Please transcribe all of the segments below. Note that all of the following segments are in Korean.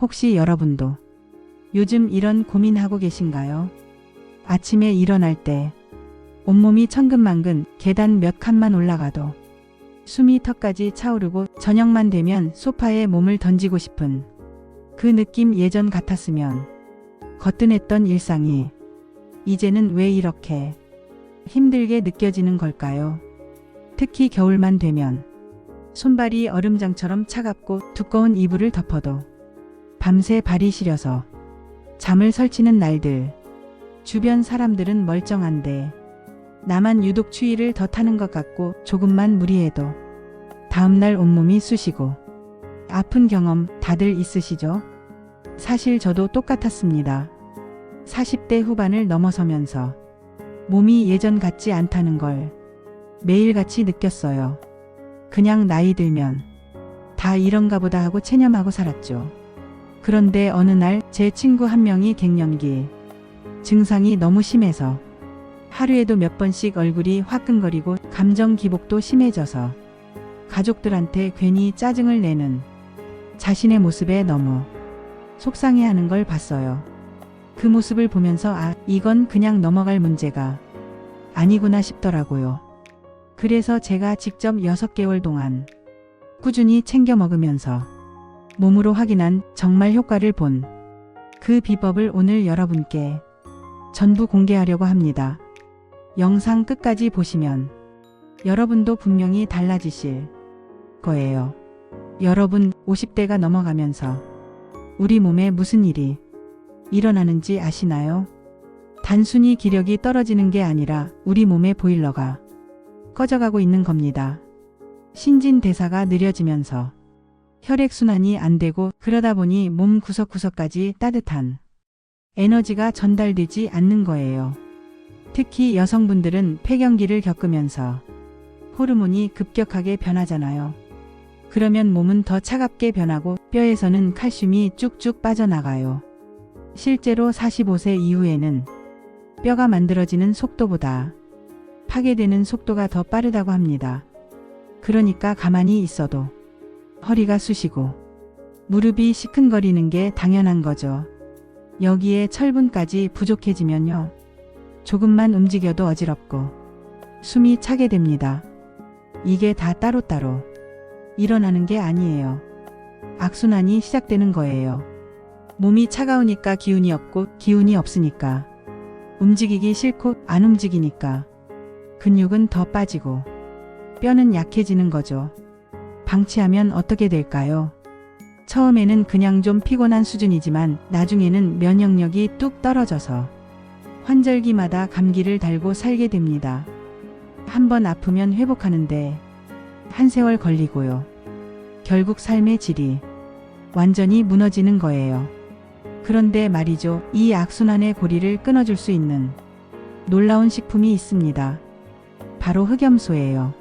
혹시 여러분도 요즘 이런 고민하고 계신가요? 아침에 일어날 때 온몸이 천근만근 계단 몇 칸만 올라가도 숨이 턱까지 차오르고 저녁만 되면 소파에 몸을 던지고 싶은 그 느낌 예전 같았으면 거뜬했던 일상이 이제는 왜 이렇게 힘들게 느껴지는 걸까요? 특히 겨울만 되면 손발이 얼음장처럼 차갑고 두꺼운 이불을 덮어도 밤새 발이 시려서 잠을 설치는 날들. 주변 사람들은 멀쩡한데 나만 유독 추위를 더 타는 것 같고 조금만 무리해도 다음날 온몸이 쑤시고 아픈 경험 다들 있으시죠? 사실 저도 똑같았습니다. 40대 후반을 넘어서면서 몸이 예전 같지 않다는 걸 매일같이 느꼈어요. 그냥 나이 들면 다 이런가 보다 하고 체념하고 살았죠. 그런데 어느 날 제 친구 한 명이 갱년기 증상이 너무 심해서 하루에도 몇 번씩 얼굴이 화끈거리고 감정 기복도 심해져서 가족들한테 괜히 짜증을 내는 자신의 모습에 너무 속상해하는 걸 봤어요. 그 모습을 보면서 이건 그냥 넘어갈 문제가 아니구나 싶더라고요. 그래서 제가 직접 6개월 동안 꾸준히 챙겨 먹으면서 몸으로 확인한 정말 효과를 본 그 비법을 오늘 여러분께 전부 공개하려고 합니다. 영상 끝까지 보시면 여러분도 분명히 달라지실 거예요. 여러분 50대가 넘어가면서 우리 몸에 무슨 일이 일어나는지 아시나요? 단순히 기력이 떨어지는 게 아니라 우리 몸의 보일러가 꺼져가고 있는 겁니다. 신진대사가 느려지면서 혈액순환이 안 되고 그러다 보니 몸 구석구석까지 따뜻한 에너지가 전달되지 않는 거예요. 특히 여성분들은 폐경기를 겪으면서 호르몬이 급격하게 변하잖아요. 그러면 몸은 더 차갑게 변하고 뼈에서는 칼슘이 쭉쭉 빠져나가요. 실제로 45세 이후에는 뼈가 만들어지는 속도보다 파괴되는 속도가 더 빠르다고 합니다. 그러니까 가만히 있어도 허리가 쑤시고 무릎이 시큰거리는 게 당연한 거죠. 여기에 철분까지 부족해지면요. 조금만 움직여도 어지럽고 숨이 차게 됩니다. 이게 다 따로따로 일어나는 게 아니에요. 악순환이 시작되는 거예요. 몸이 차가우니까 기운이 없고 기운이 없으니까 움직이기 싫고 안 움직이니까 근육은 더 빠지고 뼈는 약해지는 거죠. 방치하면 어떻게 될까요? 처음에는 그냥 좀 피곤한 수준이지만 나중에는 면역력이 뚝 떨어져서 환절기마다 감기를 달고 살게 됩니다. 한번 아프면 회복하는데 한 세월 걸리고요. 결국 삶의 질이 완전히 무너지는 거예요. 그런데 말이죠. 이 악순환의 고리를 끊어줄 수 있는 놀라운 식품이 있습니다. 바로 흑염소예요.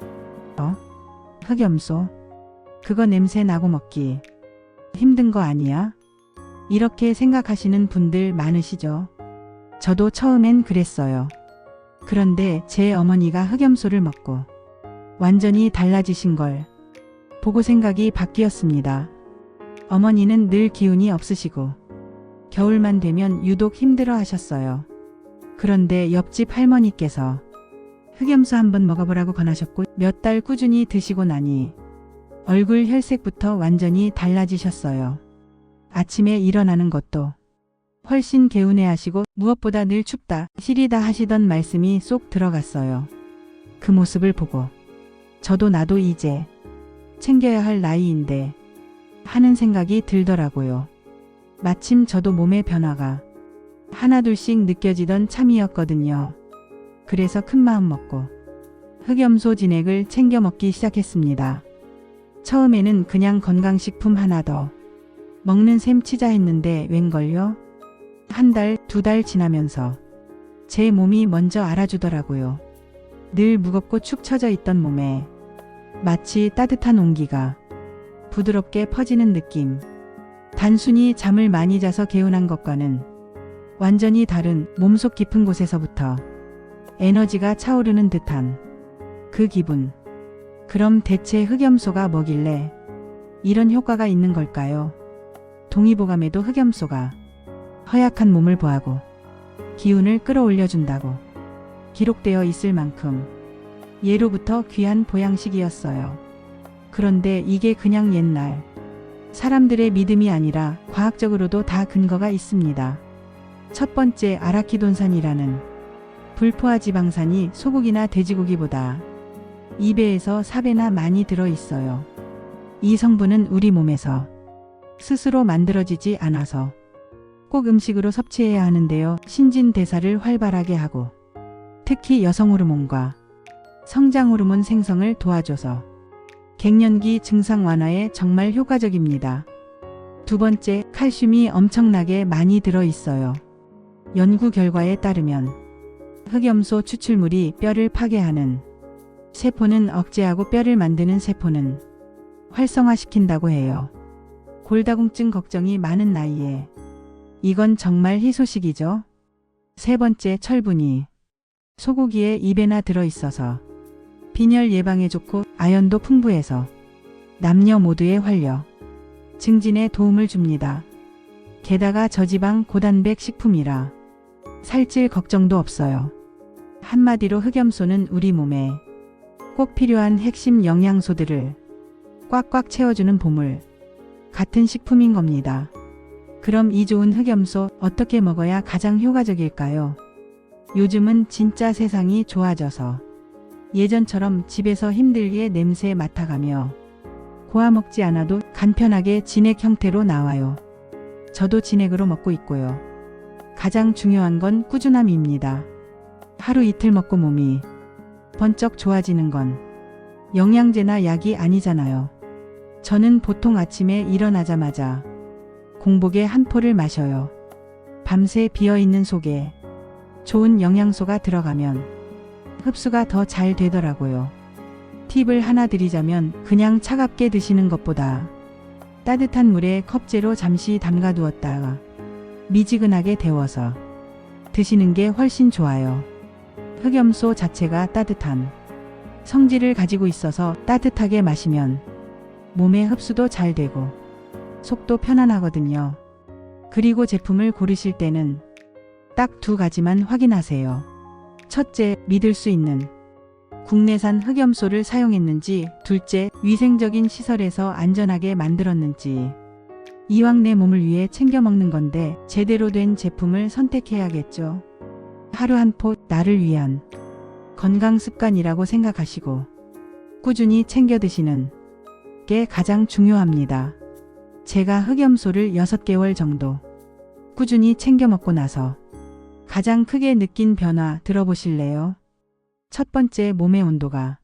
흑염소? 그거 냄새 나고 먹기 힘든 거 아니야? 이렇게 생각하시는 분들 많으시죠? 저도 처음엔 그랬어요. 그런데 제 어머니가 흑염소를 먹고 완전히 달라지신 걸 보고 생각이 바뀌었습니다. 어머니는 늘 기운이 없으시고 겨울만 되면 유독 힘들어 하셨어요. 그런데 옆집 할머니께서 흑염소 한번 먹어보라고 권하셨고 몇 달 꾸준히 드시고 나니 얼굴 혈색부터 완전히 달라지셨어요. 아침에 일어나는 것도 훨씬 개운해하시고 무엇보다 늘 춥다, 시리다 하시던 말씀이 쏙 들어갔어요. 그 모습을 보고 저도 나도 이제 챙겨야 할 나이인데 하는 생각이 들더라고요. 마침 저도 몸의 변화가 하나둘씩 느껴지던 참이었거든요. 그래서 큰마음 먹고 흑염소 진액을 챙겨 먹기 시작했습니다. 처음에는 그냥 건강식품 하나 더 먹는 셈 치자 했는데 웬걸요? 한 달, 2달 지나면서 제 몸이 먼저 알아주더라고요. 늘 무겁고 축 처져 있던 몸에 마치 따뜻한 온기가 부드럽게 퍼지는 느낌. 단순히 잠을 많이 자서 개운한 것과는 완전히 다른 몸속 깊은 곳에서부터 에너지가 차오르는 듯한 그 기분. 그럼 대체 흑염소가 뭐길래 이런 효과가 있는 걸까요? 동의보감에도 흑염소가 허약한 몸을 보하고 기운을 끌어올려준다고 기록되어 있을 만큼 예로부터 귀한 보양식이었어요. 그런데 이게 그냥 옛날 사람들의 믿음이 아니라 과학적으로도 다 근거가 있습니다. 첫 번째, 아라키돈산이라는 불포화 지방산이 소고기나 돼지고기보다 2배에서 4배나 많이 들어 있어요. 이 성분은 우리 몸에서 스스로 만들어지지 않아서 꼭 음식으로 섭취해야 하는데요. 신진대사를 활발하게 하고 특히 여성 호르몬과 성장 호르몬 생성을 도와줘서 갱년기 증상 완화에 정말 효과적입니다. 두 번째, 칼슘이 엄청나게 많이 들어 있어요. 연구 결과에 따르면 흑염소 추출물이 뼈를 파괴하는 세포는 억제하고 뼈를 만드는 세포는 활성화시킨다고 해요. 골다공증 걱정이 많은 나이에 이건 정말 희소식이죠. 세 번째, 철분이 소고기에 2배나 들어있어서 빈혈 예방에 좋고 아연도 풍부해서 남녀 모두의 활력 증진에 도움을 줍니다. 게다가 저지방 고단백 식품이라 살찔 걱정도 없어요. 한마디로 흑염소는 우리 몸에 꼭 필요한 핵심 영양소들을 꽉꽉 채워주는 보물 같은 식품인 겁니다. 그럼 이 좋은 흑염소 어떻게 먹어야 가장 효과적일까요? 요즘은 진짜 세상이 좋아져서 예전처럼 집에서 힘들게 냄새 맡아가며 고아 먹지 않아도 간편하게 진액 형태로 나와요. 저도 진액으로 먹고 있고요. 가장 중요한 건 꾸준함입니다. 하루 이틀 먹고 몸이 번쩍 좋아지는 건 영양제나 약이 아니잖아요. 저는 보통 아침에 일어나자마자 공복에 한 포를 마셔요. 밤새 비어있는 속에 좋은 영양소가 들어가면 흡수가 더 잘 되더라고요. 팁을 하나 드리자면 그냥 차갑게 드시는 것보다 따뜻한 물에 컵째로 잠시 담가두었다가 미지근하게 데워서 드시는 게 훨씬 좋아요. 흑염소 자체가 따뜻한 성질을 가지고 있어서 따뜻하게 마시면 몸에 흡수도 잘 되고 속도 편안하거든요. 그리고 제품을 고르실 때는 딱 두 가지만 확인하세요. 첫째, 믿을 수 있는 국내산 흑염소를 사용했는지, 둘째, 위생적인 시설에서 안전하게 만들었는지. 이왕 내 몸을 위해 챙겨 먹는 건데 제대로 된 제품을 선택해야겠죠. 하루 한 포, 나를 위한 건강 습관이라고 생각하시고 꾸준히 챙겨 드시는 게 가장 중요합니다. 제가 흑염소를 6개월 정도 꾸준히 챙겨 먹고 나서 가장 크게 느낀 변화 들어보실래요? 첫 번째, 몸의 온도가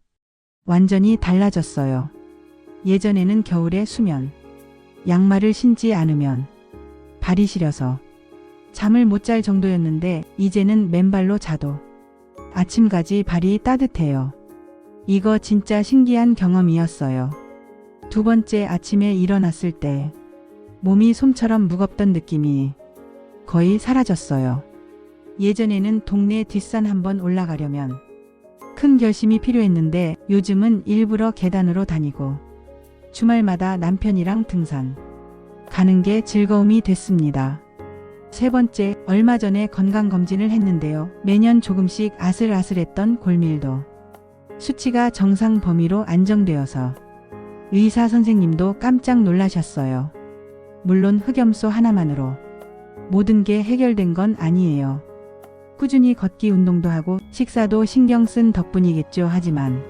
완전히 달라졌어요. 예전에는 겨울에 수면, 양말을 신지 않으면 발이 시려서 잠을 못 잘 정도였는데 이제는 맨발로 자도 아침까지 발이 따뜻해요. 이거 진짜 신기한 경험이었어요. 두 번째, 아침에 일어났을 때 몸이 솜처럼 무겁던 느낌이 거의 사라졌어요. 예전에는 동네 뒷산 한번 올라가려면 큰 결심이 필요했는데 요즘은 일부러 계단으로 다니고 주말마다 남편이랑 등산 가는 게 즐거움이 됐습니다. 세 번째, 얼마 전에 건강검진을 했는데요. 매년 조금씩 아슬아슬했던 골밀도 수치가 정상 범위로 안정되어서 의사 선생님도 깜짝 놀라셨어요. 물론 흑염소 하나만으로 모든 게 해결된 건 아니에요. 꾸준히 걷기 운동도 하고 식사도 신경 쓴 덕분이겠죠. 하지만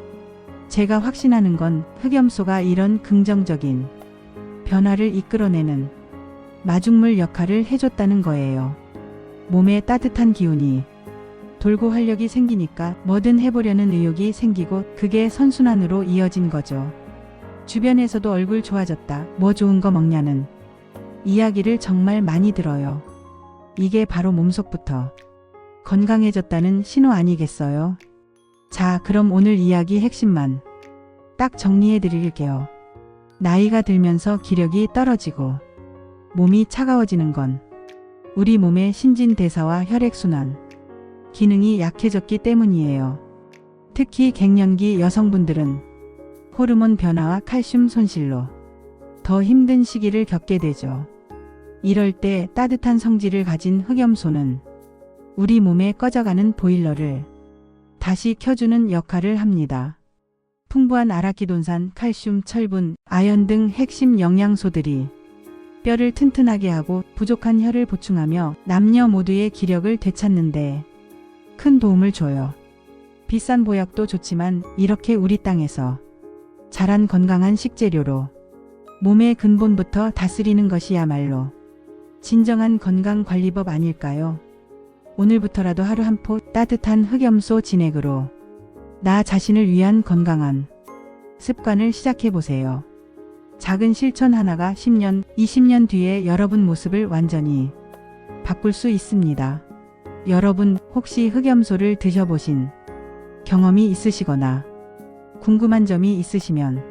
제가 확신하는 건 흑염소가 이런 긍정적인 변화를 이끌어내는 마중물 역할을 해줬다는 거예요. 몸에 따뜻한 기운이 돌고 활력이 생기니까 뭐든 해보려는 의욕이 생기고 그게 선순환으로 이어진 거죠. 주변에서도 얼굴 좋아졌다, 뭐 좋은 거 먹냐는 이야기를 정말 많이 들어요. 이게 바로 몸속부터 건강해졌다는 신호 아니겠어요? 자, 그럼 오늘 이야기 핵심만 딱 정리해 드릴게요. 나이가 들면서 기력이 떨어지고 몸이 차가워지는 건 우리 몸의 신진대사와 혈액순환 기능이 약해졌기 때문이에요. 특히 갱년기 여성분들은 호르몬 변화와 칼슘 손실로 더 힘든 시기를 겪게 되죠. 이럴 때 따뜻한 성질을 가진 흑염소는 우리 몸에 꺼져가는 보일러를 다시 켜주는 역할을 합니다. 풍부한 아라키돈산, 칼슘, 철분, 아연 등 핵심 영양소들이 뼈를 튼튼하게 하고 부족한 혈을 보충하며 남녀 모두의 기력을 되찾는데 큰 도움을 줘요. 비싼 보약도 좋지만 이렇게 우리 땅에서 자란 건강한 식재료로 몸의 근본부터 다스리는 것이야말로 진정한 건강관리법 아닐까요? 오늘부터라도 하루 한 포 따뜻한 흑염소 진액으로 나 자신을 위한 건강한 습관을 시작해보세요. 작은 실천 하나가 10년, 20년 뒤에 여러분 모습을 완전히 바꿀 수 있습니다. 여러분 혹시 흑염소를 드셔보신 경험이 있으시거나 궁금한 점이 있으시면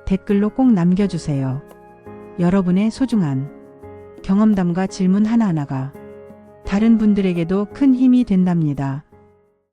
댓글로 꼭 남겨주세요. 여러분의 소중한 경험담과 질문 하나하나가 다른 분들에게도 큰 힘이 된답니다.